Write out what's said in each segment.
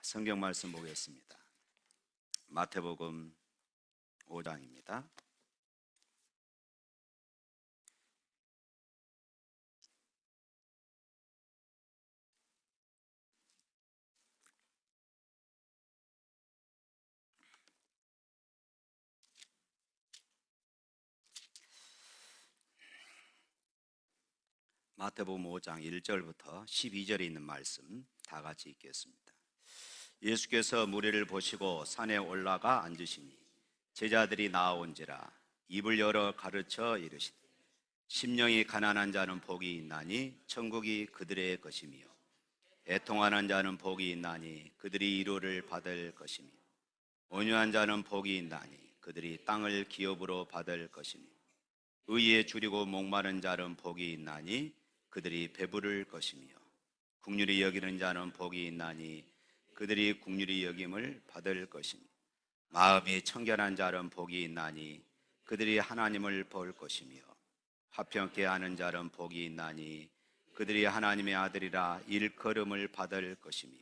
성경 말씀 보겠습니다. 마태복음 5장입니다. 마태복음 5장 1절부터 12절에 있는 말씀 다 같이 읽겠습니다. 예수께서 무리를 보시고 산에 올라가 앉으시니 제자들이 나아온지라 입을 열어 가르쳐 이르시되 심령이 가난한 자는 복이 있나니 천국이 그들의 것이며 애통하는 자는 복이 있나니 그들이 위로를 받을 것이며 온유한 자는 복이 있나니 그들이 땅을 기업으로 받을 것이며 의에 줄이고 목마른 자는 복이 있나니 그들이 배부를 것이며 긍휼히 여기는 자는 복이 있나니 그들이 긍휼히 여김을 받을 것이며 마음이 청결한 자는 복이 있나니 그들이 하나님을 볼 것이며 화평케 하는 자는 복이 있나니 그들이 하나님의 아들이라 일컬음을 받을 것이며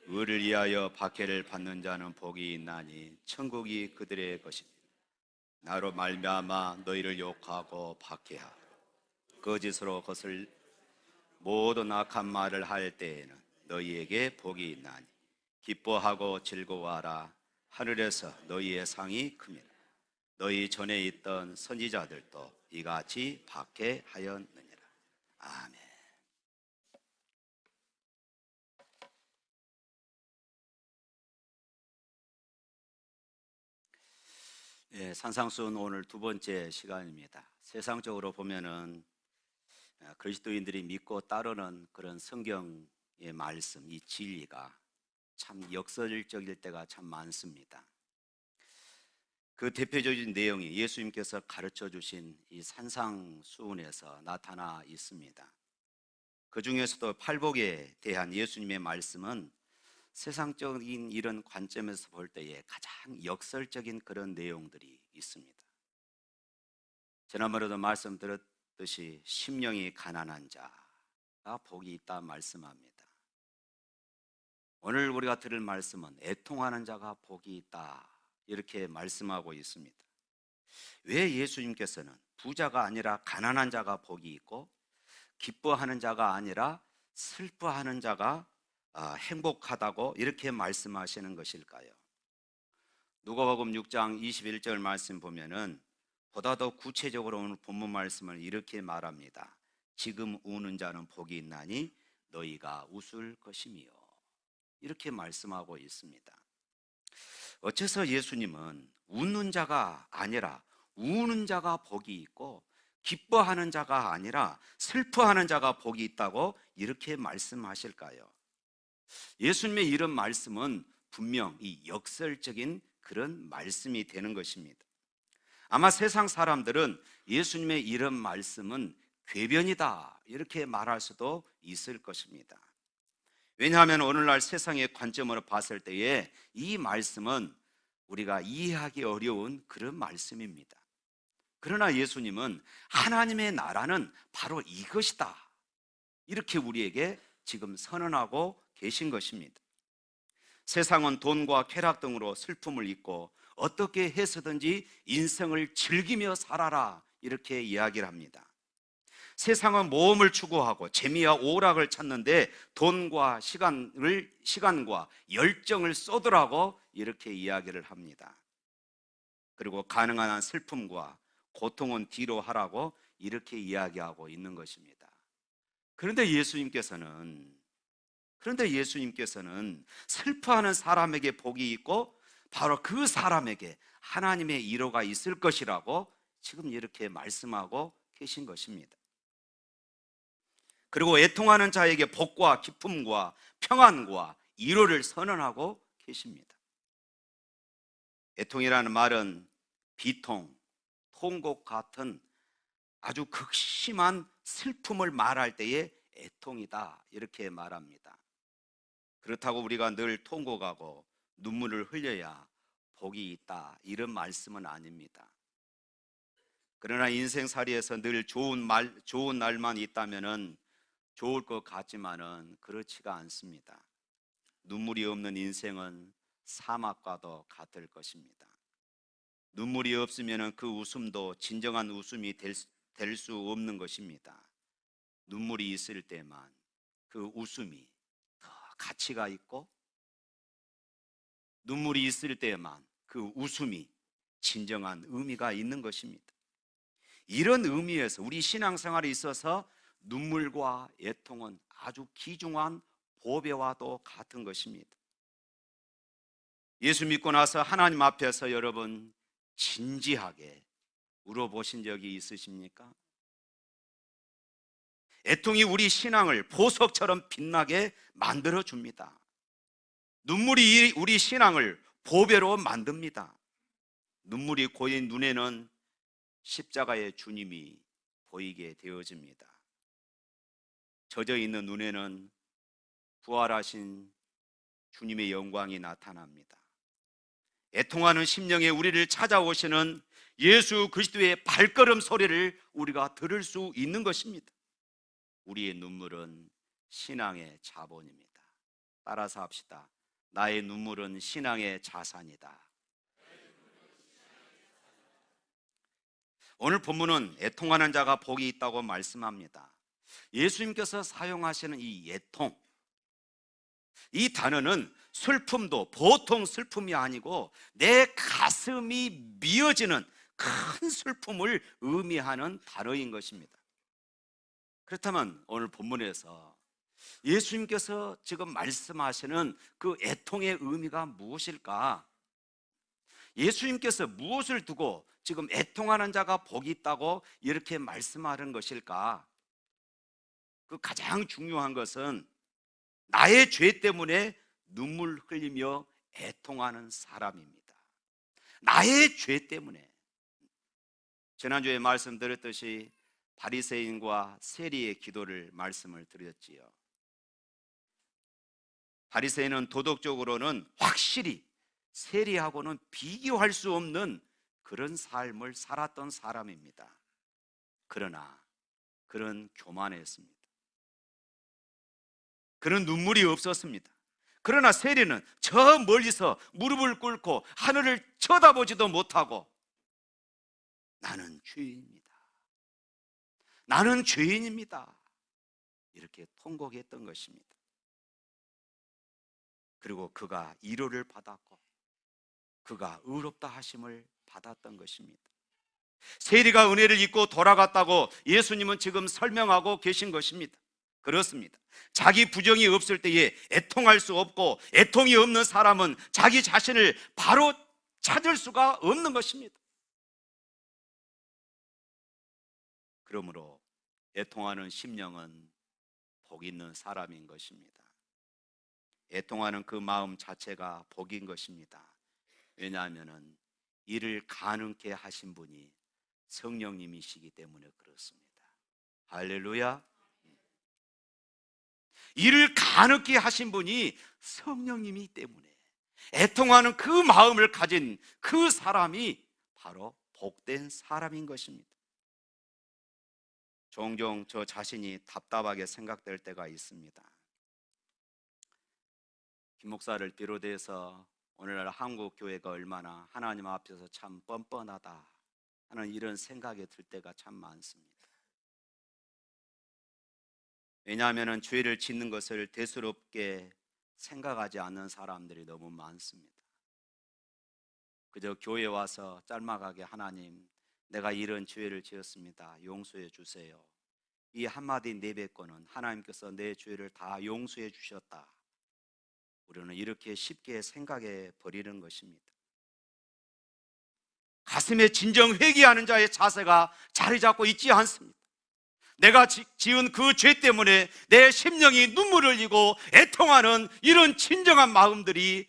의를 위하여 박해를 받는 자는 복이 있나니 천국이 그들의 것이며 나로 말미암아 너희를 욕하고 박해하고 거짓으로 것을 모든 악한 말을 할 때에는 너희에게 복이 있나니 기뻐하고 즐거워하라. 하늘에서 너희의 상이 큼이라. 너희 전에 있던 선지자들도 이같이 박해하였느니라. 아멘. 산상수훈 오늘 두 번째 시간입니다. 세상적으로 보면은 그리스도인들이 믿고 따르는 그런 성경의 말씀, 이 진리가 참 역설적일 때가 참 많습니다. 그 대표적인 내용이 예수님께서 가르쳐 주신 이 산상수훈에서 나타나 있습니다. 그 중에서도 팔복에 대한 예수님의 말씀은 세상적인 이런 관점에서 볼 때에 가장 역설적인 그런 내용들이 있습니다. 지난번에도 말씀드렸듯이 심령이 가난한 자가 복이 있다 말씀합니다. 오늘 우리가 들을 말씀은 애통하는 자가 복이 있다 이렇게 말씀하고 있습니다. 왜 예수님께서는 부자가 아니라 가난한 자가 복이 있고 기뻐하는 자가 아니라 슬퍼하는 자가 행복하다고 이렇게 말씀하시는 것일까요? 누가복음 6장 21절 말씀 보면은 보다 더 구체적으로 오늘 본문 말씀을 이렇게 말합니다. 지금 우는 자는 복이 있나니 너희가 웃을 것이며 이렇게 말씀하고 있습니다. 어째서 예수님은 웃는 자가 아니라 우는 자가 복이 있고 기뻐하는 자가 아니라 슬퍼하는 자가 복이 있다고 이렇게 말씀하실까요? 예수님의 이런 말씀은 분명 이 역설적인 그런 말씀이 되는 것입니다. 아마 세상 사람들은 예수님의 이런 말씀은 궤변이다 이렇게 말할 수도 있을 것입니다. 왜냐하면 오늘날 세상의 관점으로 봤을 때에 이 말씀은 우리가 이해하기 어려운 그런 말씀입니다. 그러나 예수님은 하나님의 나라는 바로 이것이다 이렇게 우리에게 지금 선언하고 계신 것입니다. 세상은 돈과 쾌락 등으로 슬픔을 잊고 어떻게 해서든지 인생을 즐기며 살아라 이렇게 이야기를 합니다. 세상은 모험을 추구하고 재미와 오락을 찾는데 돈과 시간과 열정을 쏟으라고 이렇게 이야기를 합니다. 그리고 가능한 한 슬픔과 고통은 뒤로 하라고 이렇게 이야기하고 있는 것입니다. 그런데 예수님께서는 슬퍼하는 사람에게 복이 있고 바로 그 사람에게 하나님의 위로가 있을 것이라고 지금 이렇게 말씀하고 계신 것입니다. 그리고 애통하는 자에게 복과 기쁨과 평안과 위로를 선언하고 계십니다. 애통이라는 말은 비통, 통곡 같은 아주 극심한 슬픔을 말할 때에 애통이다 이렇게 말합니다. 그렇다고 우리가 늘 통곡하고 눈물을 흘려야 복이 있다 이런 말씀은 아닙니다. 그러나 인생살이에서 늘 좋은 날만 있다면은 좋을 것 같지만은 그렇지가 않습니다. 눈물이 없는 인생은 사막과도 같을 것입니다. 눈물이 없으면 그 웃음도 진정한 웃음이 될 수 없는 것입니다. 눈물이 있을 때만 그 웃음이 더 가치가 있고, 눈물이 있을 때만 그 웃음이 진정한 의미가 있는 것입니다. 이런 의미에서 우리 신앙생활에 있어서 눈물과 애통은 아주 귀중한 보배와도 같은 것입니다. 예수 믿고 나서 하나님 앞에서 여러분 진지하게 울어보신 적이 있으십니까? 애통이 우리 신앙을 보석처럼 빛나게 만들어줍니다. 눈물이 우리 신앙을 보배로 만듭니다. 눈물이 고인 눈에는 십자가의 주님이 보이게 되어집니다. 젖어 있는 눈에는 부활하신 주님의 영광이 나타납니다. 애통하는 심령에 우리를 찾아오시는 예수 그리스도의 발걸음 소리를 우리가 들을 수 있는 것입니다. 우리의 눈물은 신앙의 자본입니다. 따라서 합시다. 나의 눈물은 신앙의 자산이다. 오늘 본문은 애통하는 자가 복이 있다고 말씀합니다. 예수님께서 사용하시는 이 애통, 이 단어는 슬픔도 보통 슬픔이 아니고 내 가슴이 미어지는 큰 슬픔을 의미하는 단어인 것입니다. 그렇다면 오늘 본문에서 예수님께서 지금 말씀하시는 그 애통의 의미가 무엇일까? 예수님께서 무엇을 두고 지금 애통하는 자가 복이 있다고 이렇게 말씀하는 것일까? 그 가장 중요한 것은 나의 죄 때문에 눈물 흘리며 애통하는 사람입니다. 나의 죄 때문에. 지난주에 말씀드렸듯이 바리새인과 세리의 기도를 말씀을 드렸지요. 바리새인은 도덕적으로는 확실히 세리하고는 비교할 수 없는 그런 삶을 살았던 사람입니다. 그러나 그런 교만했습니다. 그런 눈물이 없었습니다. 그러나 세리는 저 멀리서 무릎을 꿇고 하늘을 쳐다보지도 못하고 나는 죄인입니다. 나는 죄인입니다. 이렇게 통곡했던 것입니다. 그리고 그가 위로를 받았고 그가 의롭다 하심을 받았던 것입니다. 세리가 은혜를 입고 돌아갔다고 예수님은 지금 설명하고 계신 것입니다. 그렇습니다. 자기 부정이 없을 때에 애통할 수 없고 애통이 없는 사람은 자기 자신을 바로 찾을 수가 없는 것입니다. 그러므로 애통하는 심령은 복 있는 사람인 것입니다. 애통하는 그 마음 자체가 복인 것입니다. 왜냐하면 이를 가능케 하신 분이 성령님이시기 때문에 그렇습니다. 할렐루야. 이를 가능케 하신 분이 성령님이기 때문에 애통하는 그 마음을 가진 그 사람이 바로 복된 사람인 것입니다. 종종 저 자신이 답답하게 생각될 때가 있습니다. 김 목사를 비롯해서 오늘날 한국 교회가 얼마나 하나님 앞에서 참 뻔뻔하다 하는 이런 생각이 들 때가 참 많습니다. 왜냐하면 죄를 짓는 것을 대수롭게 생각하지 않는 사람들이 너무 많습니다. 그저 교회에 와서 짤막하게 하나님, 내가 이런 죄를 지었습니다. 용서해 주세요. 이 한마디 내뱉고는 하나님께서 내 죄를 다 용서해 주셨다. 우리는 이렇게 쉽게 생각해 버리는 것입니다. 가슴에 진정 회개하는 자의 자세가 자리 잡고 있지 않습니다. 내가 지은 그 죄 때문에 내 심령이 눈물을 흘리고 애통하는 이런 진정한 마음들이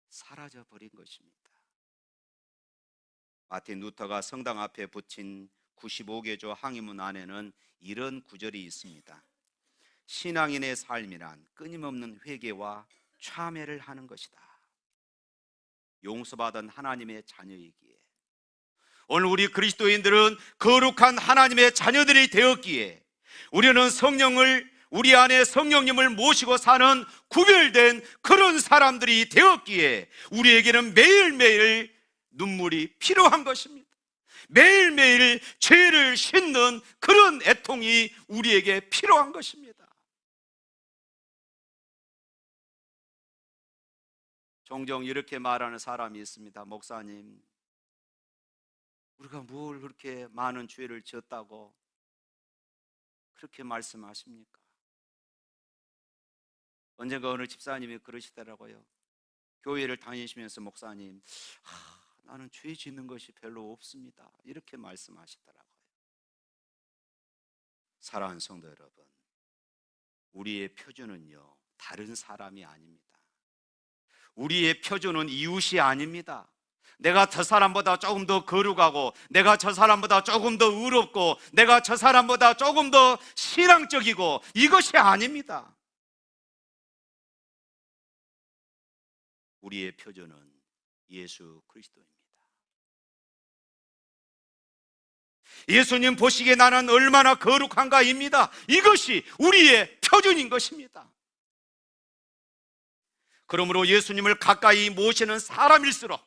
사라져 버린 것입니다. 마틴 루터가 성당 앞에 붙인 95개조 항의문 안에는 이런 구절이 있습니다. 신앙인의 삶이란 끊임없는 회개와 참회를 하는 것이다. 용서받은 하나님의 자녀이기에, 오늘 우리 그리스도인들은 거룩한 하나님의 자녀들이 되었기에 우리는 성령을 우리 안에 성령님을 모시고 사는 구별된 그런 사람들이 되었기에 우리에게는 매일매일 눈물이 필요한 것입니다. 매일매일 죄를 씻는 그런 애통이 우리에게 필요한 것입니다. 종종 이렇게 말하는 사람이 있습니다. 목사님, 우리가 뭘 그렇게 많은 죄를 지었다고 그렇게 말씀하십니까? 언젠가 어느 집사님이 그러시더라고요. 교회를 다니시면서 목사님, 나는 죄 짓는 것이 별로 없습니다, 이렇게 말씀하시더라고요. 사랑하는 성도 여러분, 우리의 표준은요 다른 사람이 아닙니다. 우리의 표준은 이웃이 아닙니다. 내가 저 사람보다 조금 더 거룩하고, 내가 저 사람보다 조금 더 의롭고, 내가 저 사람보다 조금 더 신앙적이고, 이것이 아닙니다. 우리의 표준은 예수 그리스도입니다. 예수님 보시기에 나는 얼마나 거룩한가입니다. 이것이 우리의 표준인 것입니다. 그러므로 예수님을 가까이 모시는 사람일수록,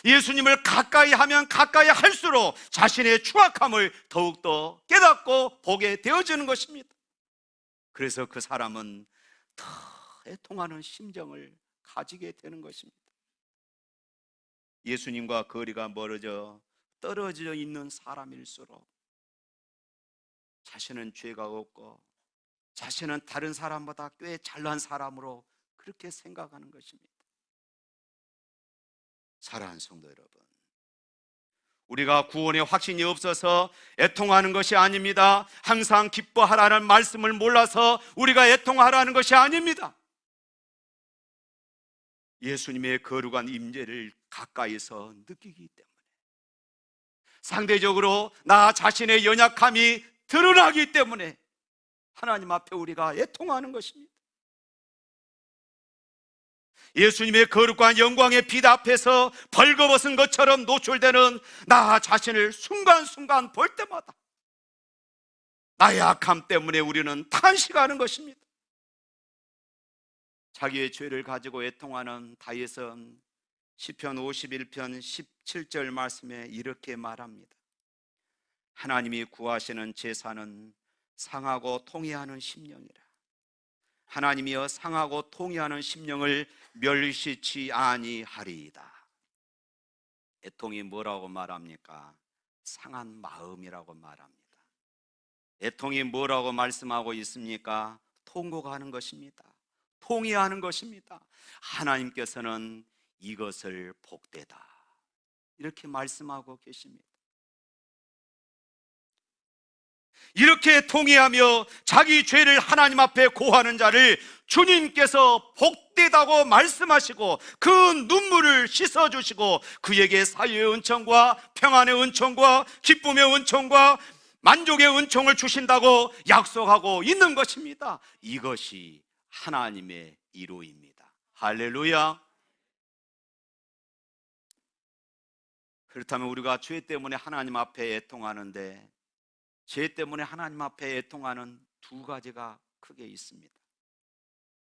예수님을 가까이 하면 가까이 할수록 자신의 추악함을 더욱더 깨닫고 보게 되어지는 것입니다. 그래서 그 사람은 더 애통하는 심정을 가지게 되는 것입니다. 예수님과 거리가 떨어져 있는 사람일수록 자신은 죄가 없고 자신은 다른 사람보다 꽤 잘난 사람으로 그렇게 생각하는 것입니다. 사랑하는 성도 여러분, 우리가 구원의 확신이 없어서 애통하는 것이 아닙니다. 항상 기뻐하라는 말씀을 몰라서 우리가 애통하라는 것이 아닙니다. 예수님의 거룩한 임재를 가까이서 느끼기 때문에, 상대적으로 나 자신의 연약함이 드러나기 때문에 하나님 앞에 우리가 애통하는 것입니다. 예수님의 거룩한 영광의 빛 앞에서 벌거벗은 것처럼 노출되는 나 자신을 순간순간 볼 때마다 나의 악함 때문에 우리는 탄식하는 것입니다. 자기의 죄를 가지고 애통하는 다윗은 시편 51편 17절 말씀에 이렇게 말합니다. 하나님이 구하시는 제사는 상하고 통회하는 심령이라. 하나님이여 상하고 통회하는 심령을 멸시치 아니하리이다. 애통이 뭐라고 말합니까? 상한 마음이라고 말합니다. 애통이 뭐라고 말씀하고 있습니까? 통곡하는 것입니다. 통회하는 것입니다. 하나님께서는 이것을 복되다, 이렇게 말씀하고 계십니다. 이렇게 통회하며 자기 죄를 하나님 앞에 고하는 자를 주님께서 복되다고 말씀하시고 그 눈물을 씻어주시고 그에게 사유의 은총과 평안의 은총과 기쁨의 은총과 만족의 은총을 주신다고 약속하고 있는 것입니다. 이것이 하나님의 이루입니다. 할렐루야. 그렇다면 우리가 죄 때문에 하나님 앞에 애통하는데, 죄 때문에 하나님 앞에 애통하는 두 가지가 크게 있습니다.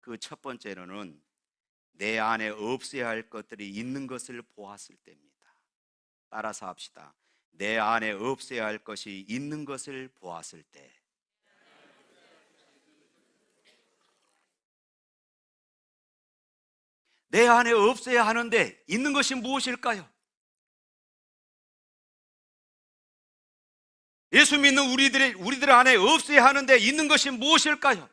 그 첫 번째로는 내 안에 없어야 할 것들이 있는 것을 보았을 때입니다. 따라서 합시다. 내 안에 없어야 할 것이 있는 것을 보았을 때. 내 안에 없어야 하는데 있는 것이 무엇일까요? 예수 믿는 우리들 안에 없어야 하는데 있는 것이 무엇일까요?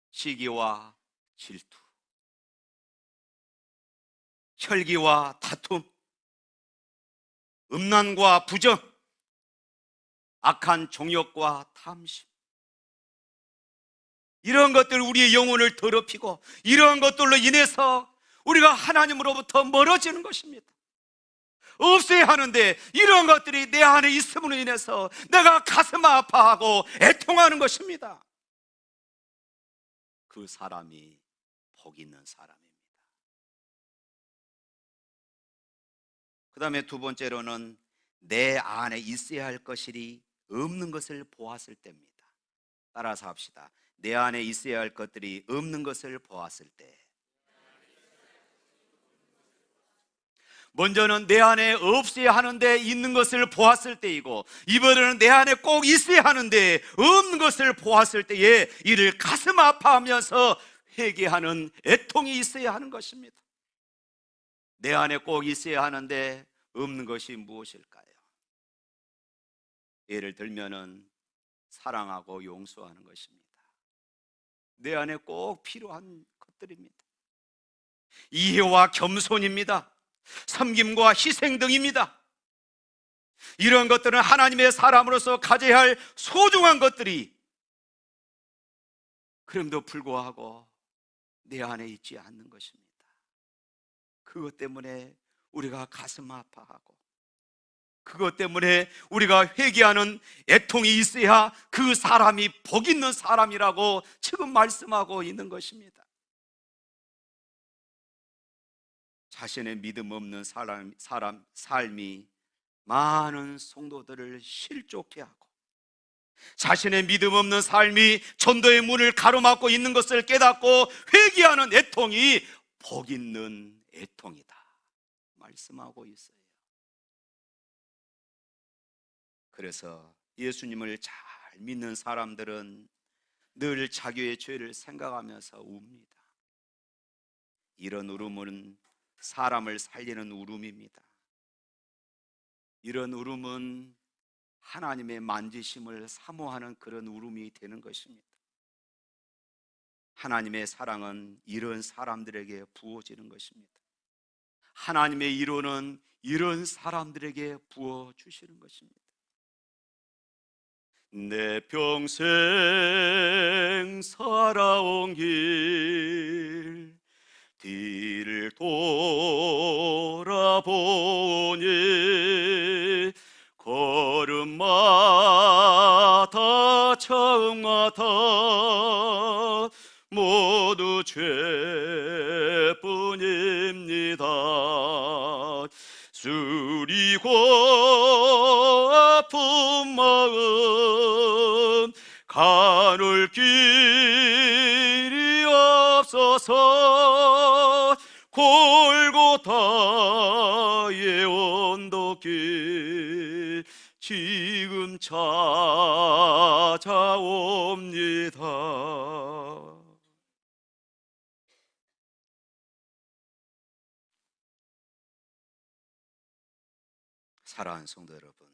시기와 질투, 혈기와 다툼, 음란과 부정, 악한 정욕과 탐심, 이런 것들 우리의 영혼을 더럽히고 이러한 것들로 인해서 우리가 하나님으로부터 멀어지는 것입니다. 없어야 하는데 이런 것들이 내 안에 있음으로 인해서 내가 가슴 아파하고 애통하는 것입니다. 그 사람이 복 있는 사람입니다. 그 다음에 두 번째로는 내 안에 있어야 할 것이 없는 것을 보았을 때입니다. 따라서 합시다. 내 안에 있어야 할 것들이 없는 것을 보았을 때, 먼저는 내 안에 없어야 하는데 있는 것을 보았을 때이고, 이번에는 내 안에 꼭 있어야 하는데 없는 것을 보았을 때에 이를 가슴 아파하면서 회개하는 애통이 있어야 하는 것입니다. 내 안에 꼭 있어야 하는데 없는 것이 무엇일까요? 예를 들면은 사랑하고 용서하는 것입니다. 내 안에 꼭 필요한 것들입니다. 이해와 겸손입니다. 섬김과 희생 등입니다. 이런 것들은 하나님의 사람으로서 가져야 할 소중한 것들이, 그럼에도 불구하고 내 안에 있지 않는 것입니다. 그것 때문에 우리가 가슴 아파하고, 그것 때문에 우리가 회개하는 애통이 있어야 그 사람이 복 있는 사람이라고 지금 말씀하고 있는 것입니다. 자신의 믿음 없는 삶이 많은 성도들을 실족해 하고, 자신의 믿음 없는 삶이 전도의 문을 가로막고 있는 것을 깨닫고 회개하는 애통이 복 있는 애통이다 말씀하고 있어요. 그래서 예수님을 잘 믿는 사람들은 늘 자기의 죄를 생각하면서 웁니다. 이런 울음은 사람을 살리는 울음입니다. 이런 울음은 하나님의 만지심을 사모하는 그런 울음이 되는 것입니다. 하나님의 사랑은 이런 사람들에게 부어지는 것입니다. 하나님의 위로는 이런 사람들에게 부어주시는 것입니다. 내 평생 살아온 길 뒤를 돌아보니 걸음마다 처음마다 모두 죄뿐입니다. 쓰리고 아픈 마음 가눌 길이 없어서 골고다의 언덕길 지금 찾아옵니다. 사랑하는 성도 여러분,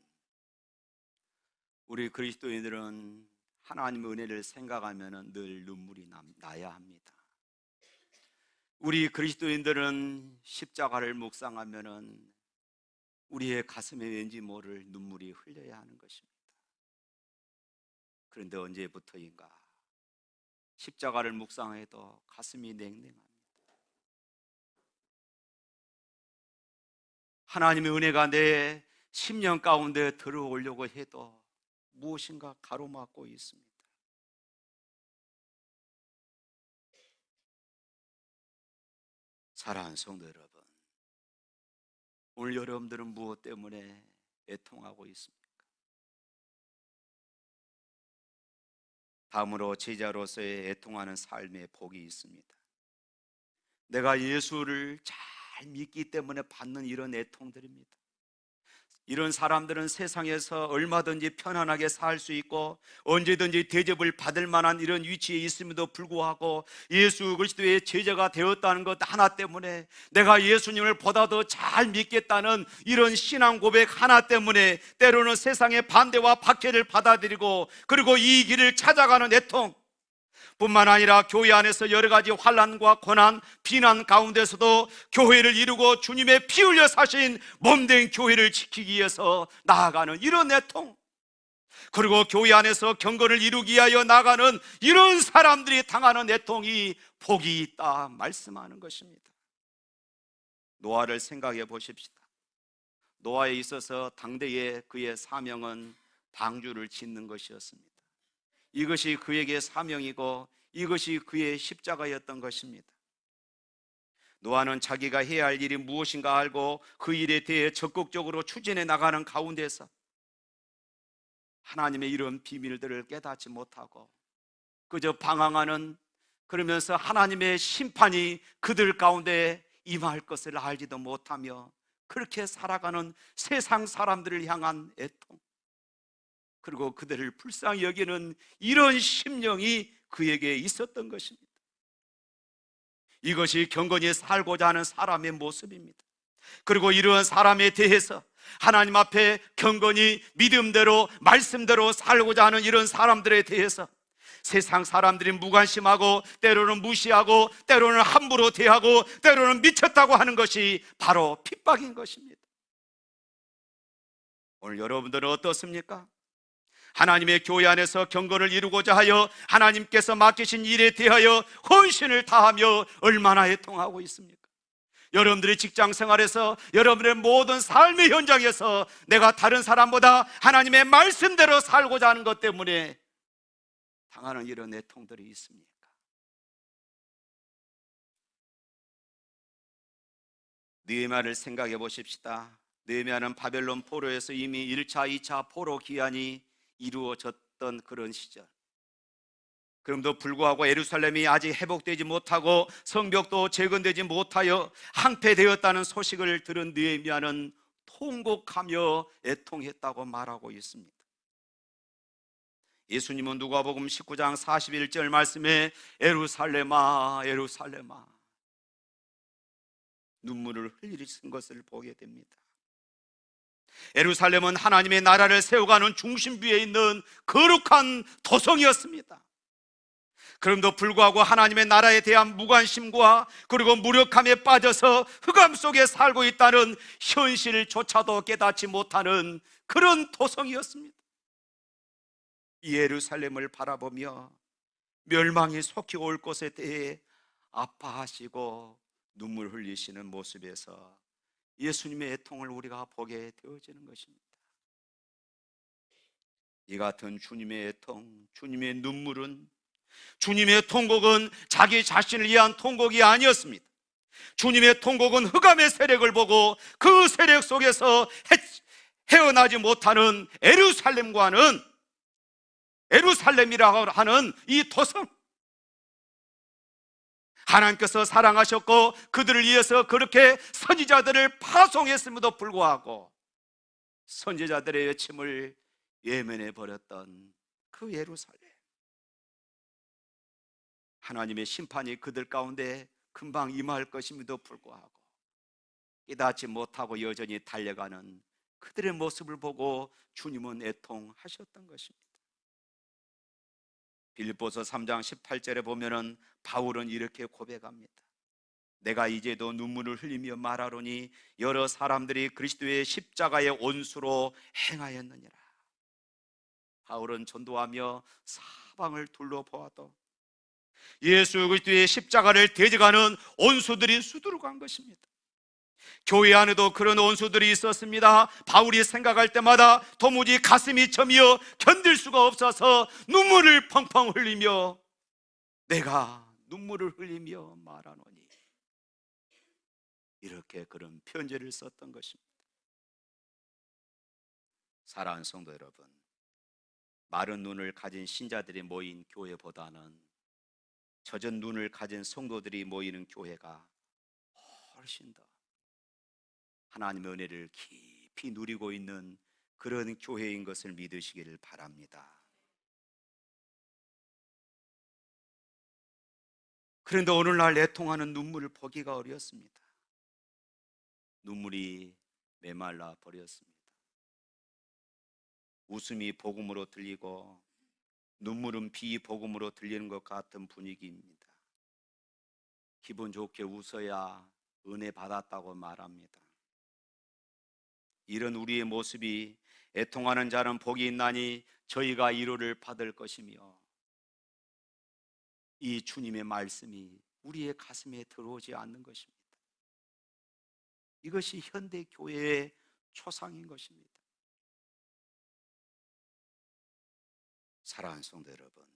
우리 그리스도인들은 하나님의 은혜를 생각하면 늘 눈물이 나야 합니다. 우리 그리스도인들은 십자가를 묵상하면 우리의 가슴에 왠지 모를 눈물이 흘려야 하는 것입니다. 그런데 언제부터인가 십자가를 묵상해도 가슴이 냉랭합니다. 하나님의 은혜가 내 심령 가운데 들어오려고 해도 무엇인가 가로막고 있습니다. 사랑하는 성도 여러분, 오늘 여러분들은 무엇 때문에 애통하고 있습니까? 다음으로 제자로서의 애통하는 삶의 복이 있습니다. 내가 예수를 잘 믿기 때문에 받는 이런 애통들입니다. 이런 사람들은 세상에서 얼마든지 편안하게 살 수 있고 언제든지 대접을 받을 만한 이런 위치에 있음에도 불구하고 예수 그리스도의 제자가 되었다는 것 하나 때문에, 내가 예수님을 보다 더 잘 믿겠다는 이런 신앙 고백 하나 때문에 때로는 세상의 반대와 박해를 받아들이고, 그리고 이 길을 찾아가는 애통 뿐만 아니라 교회 안에서 여러 가지 환난과 고난, 비난 가운데서도 교회를 이루고 주님의 피 흘려 사신 몸된 교회를 지키기 위해서 나아가는 이런 애통, 그리고 교회 안에서 경건을 이루기 위하여 나가는 이런 사람들이 당하는 애통이 복이 있다 말씀하는 것입니다. 노아를 생각해 보십시다. 노아에 있어서 당대의 그의 사명은 방주를 짓는 것이었습니다. 이것이 그에게 사명이고 이것이 그의 십자가였던 것입니다. 노아는 자기가 해야 할 일이 무엇인가 알고 그 일에 대해 적극적으로 추진해 나가는 가운데서 하나님의 이런 비밀들을 깨닫지 못하고 그저 방황하는, 그러면서 하나님의 심판이 그들 가운데 임할 것을 알지도 못하며 그렇게 살아가는 세상 사람들을 향한 애통, 그리고 그들을 불쌍히 여기는 이런 심령이 그에게 있었던 것입니다. 이것이 경건히 살고자 하는 사람의 모습입니다. 그리고 이러한 사람에 대해서 하나님 앞에 경건히 믿음대로 말씀대로 살고자 하는 이런 사람들에 대해서 세상 사람들이 무관심하고 때로는 무시하고 때로는 함부로 대하고 때로는 미쳤다고 하는 것이 바로 핍박인 것입니다. 오늘 여러분들은 어떻습니까? 하나님의 교회 안에서 경건을 이루고자 하여 하나님께서 맡기신 일에 대하여 헌신을 다하며 얼마나 애통하고 있습니까? 여러분들의 직장 생활에서, 여러분의 모든 삶의 현장에서 내가 다른 사람보다 하나님의 말씀대로 살고자 하는 것 때문에 당하는 이런 애통들이 있습니까? 느헤미야를 생각해 보십시다. 느헤미야는 바벨론 포로에서 이미 1차, 2차 포로 기한이 이루어졌던 그런 시절, 그럼에도 불구하고 예루살렘이 아직 회복되지 못하고 성벽도 재건되지 못하여 항폐되었다는 소식을 들은 느헤미야는 통곡하며 애통했다고 말하고 있습니다. 예수님은 누가복음 19장 41절 말씀에 예루살렘아 예루살렘아 눈물을 흘리신 것을 보게 됩니다. 예루살렘은 하나님의 나라를 세워가는 중심부에 있는 거룩한 도성이었습니다. 그럼에도 불구하고 하나님의 나라에 대한 무관심과 그리고 무력함에 빠져서 흑암 속에 살고 있다는 현실조차도 깨닫지 못하는 그런 도성이었습니다. 이 예루살렘을 바라보며 멸망이 속히 올 것에 대해 아파하시고 눈물 흘리시는 모습에서 예수님의 애통을 우리가 보게 되어지는 것입니다. 이 같은 주님의 애통, 주님의 눈물은, 주님의 통곡은 자기 자신을 위한 통곡이 아니었습니다. 주님의 통곡은 흑암의 세력을 보고 그 세력 속에서 헤어나지 못하는 에루살렘이라고 하는 이 도성, 하나님께서 사랑하셨고 그들을 위해서 그렇게 선지자들을 파송했음에도 불구하고 선지자들의 외침을 외면해 버렸던 그 예루살렘, 하나님의 심판이 그들 가운데 금방 임할 것임에도 불구하고 깨닫지 못하고 여전히 달려가는 그들의 모습을 보고 주님은 애통하셨던 것입니다. 빌립보서 3장 18절에 보면은 바울은 이렇게 고백합니다. 내가 이제도 눈물을 흘리며 말하노니 여러 사람들이 그리스도의 십자가의 온수로 행하였느니라. 바울은 전도하며 사방을 둘러보아도 예수 그리스도의 십자가를 대적하는 온수들이 수두룩한 것입니다. 교회 안에도 그런 온수들이 있었습니다. 바울이 생각할 때마다 도무지 가슴이 저미어 견딜 수가 없어서 눈물을 펑펑 흘리며 내가 눈물을 흘리며 말하노니, 이렇게 그런 편지를 썼던 것입니다. 사랑하는 성도 여러분, 마른 눈을 가진 신자들이 모인 교회보다는 젖은 눈을 가진 성도들이 모이는 교회가 훨씬 더 하나님의 은혜를 깊이 누리고 있는 그런 교회인 것을 믿으시기를 바랍니다. 그런데 오늘날 애통하는 눈물을 보기가 어렵습니다. 눈물이 메말라 버렸습니다. 웃음이 복음으로 들리고 눈물은 비복음으로 들리는 것 같은 분위기입니다. 기분 좋게 웃어야 은혜 받았다고 말합니다. 이런 우리의 모습이 애통하는 자는 복이 있나니 저희가 위로를 받을 것이며, 이 주님의 말씀이 우리의 가슴에 들어오지 않는 것입니다. 이것이 현대 교회의 초상인 것입니다. 사랑하는 성도 여러분,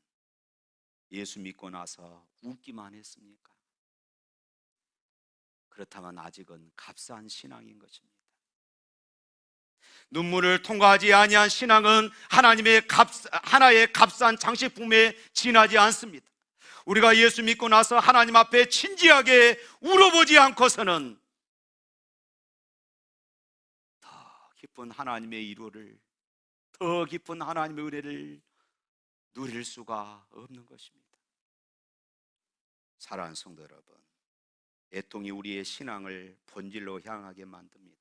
예수 믿고 나서 웃기만 했습니까? 그렇다면 아직은 값싼 신앙인 것입니다. 눈물을 통과하지 아니한 신앙은 하나의 값싼 장식품에 지나지 않습니다. 우리가 예수 믿고 나서 하나님 앞에 진지하게 울어보지 않고서는 더 깊은 하나님의 위로를, 더 깊은 하나님의 은혜를 누릴 수가 없는 것입니다. 사랑하는 성도 여러분, 애통이 우리의 신앙을 본질로 향하게 만듭니다.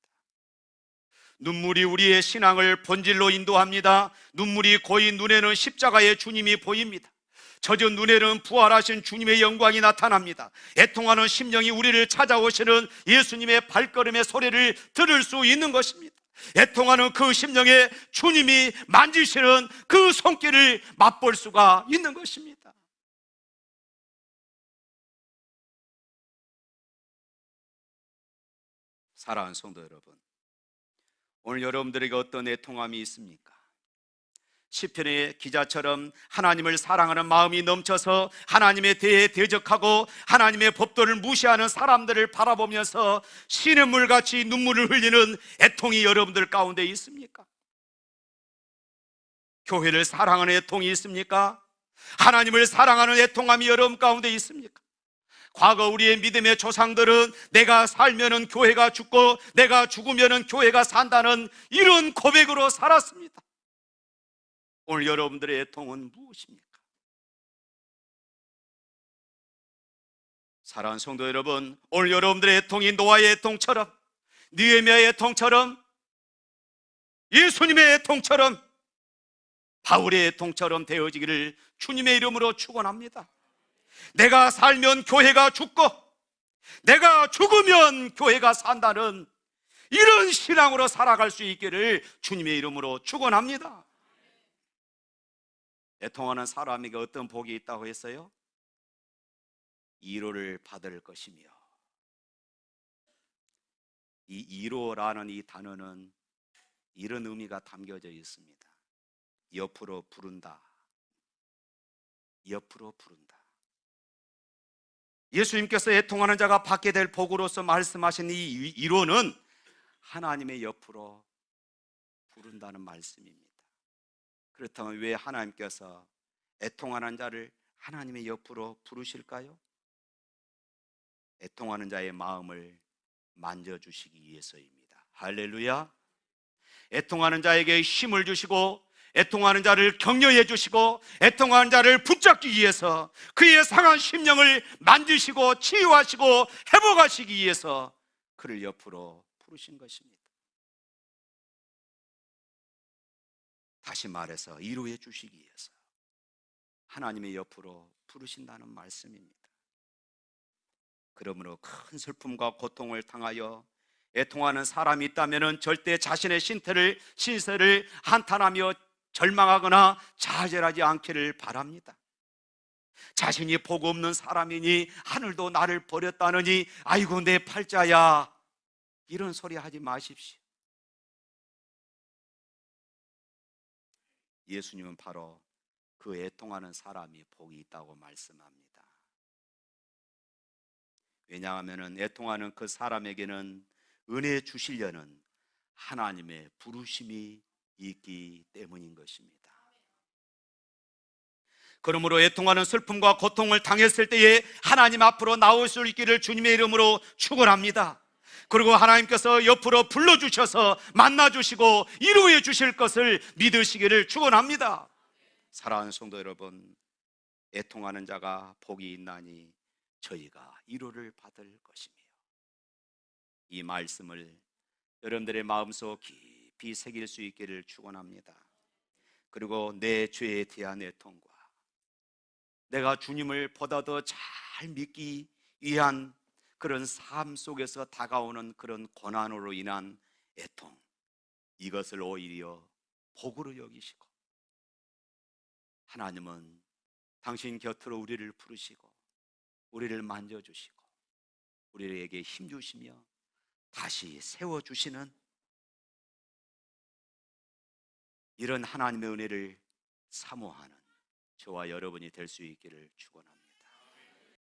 눈물이 우리의 신앙을 본질로 인도합니다. 눈물이 고인 눈에는 십자가의 주님이 보입니다. 젖은 눈에는 부활하신 주님의 영광이 나타납니다. 애통하는 심령이 우리를 찾아오시는 예수님의 발걸음의 소리를 들을 수 있는 것입니다. 애통하는 그 심령에 주님이 만지시는 그 손길을 맛볼 수가 있는 것입니다. 사랑하는 성도 여러분, 오늘 여러분들에게 어떤 애통함이 있습니까? 시편의 기자처럼 하나님을 사랑하는 마음이 넘쳐서 하나님에 대해 대적하고 하나님의 법도를 무시하는 사람들을 바라보면서 시냇물같이 눈물을 흘리는 애통이 여러분들 가운데 있습니까? 교회를 사랑하는 애통이 있습니까? 하나님을 사랑하는 애통함이 여러분 가운데 있습니까? 과거 우리의 믿음의 조상들은 내가 살면은 교회가 죽고 내가 죽으면은 교회가 산다는 이런 고백으로 살았습니다. 오늘 여러분들의 애통은 무엇입니까? 사랑하는 성도 여러분, 오늘 여러분들의 애통이 노아의 애통처럼, 느헤미야의 애통처럼, 예수님의 애통처럼, 바울의 애통처럼 되어지기를 주님의 이름으로 축원합니다. 내가 살면 교회가 죽고 내가 죽으면 교회가 산다는 이런 신앙으로 살아갈 수 있기를 주님의 이름으로 축원합니다. 애통하는 사람에게 어떤 복이 있다고 했어요? 위로를 받을 것이며, 이 위로라는 이 단어는 이런 의미가 담겨져 있습니다. 옆으로 부른다. 옆으로 부른다. 예수님께서 애통하는 자가 받게 될 복으로서 말씀하신 이 위로는 하나님의 옆으로 부른다는 말씀입니다. 그렇다면 왜 하나님께서 애통하는 자를 하나님의 옆으로 부르실까요? 애통하는 자의 마음을 만져주시기 위해서입니다. 할렐루야. 애통하는 자에게 힘을 주시고 애통하는 자를 격려해 주시고 애통하는 자를 붙잡기 위해서 그의 상한 심령을 만지시고 치유하시고 회복하시기 위해서 그를 옆으로 부르신 것입니다. 다시 말해서 위로해 주시기 위해서 하나님의 옆으로 부르신다는 말씀입니다. 그러므로 큰 슬픔과 고통을 당하여 애통하는 사람이 있다면 절대 자신의 신세를 한탄하며 절망하거나 좌절하지 않기를 바랍니다. 자신이 복 없는 사람이니 하늘도 나를 버렸다느니 아이고 내 팔자야, 이런 소리 하지 마십시오. 예수님은 바로 그 애통하는 사람이 복이 있다고 말씀합니다. 왜냐하면 애통하는 그 사람에게는 은혜 주시려는 하나님의 부르심이 있기 때문인 것입니다. 그러므로 애통하는 슬픔과 고통을 당했을 때에 하나님 앞으로 나올 수 있기를 주님의 이름으로 축원합니다. 그리고 하나님께서 옆으로 불러주셔서 만나주시고 위로해 주실 것을 믿으시기를 축원합니다. 사랑하는 성도 여러분, 애통하는 자가 복이 있나니 저희가 위로를 받을 것이며, 이 말씀을 여러분들의 마음속 깊이 새길 수 있기를 축원합니다. 그리고 내 죄에 대한 애통과 내가 주님을 보다 더 잘 믿기 위한 그런 삶 속에서 다가오는 그런 고난으로 인한 애통, 이것을 오히려 복으로 여기시고 하나님은 당신 곁으로 우리를 부르시고 우리를 만져주시고 우리에게 힘주시며 다시 세워주시는 이런 하나님의 은혜를 사모하는 저와 여러분이 될 수 있기를 축원합니다.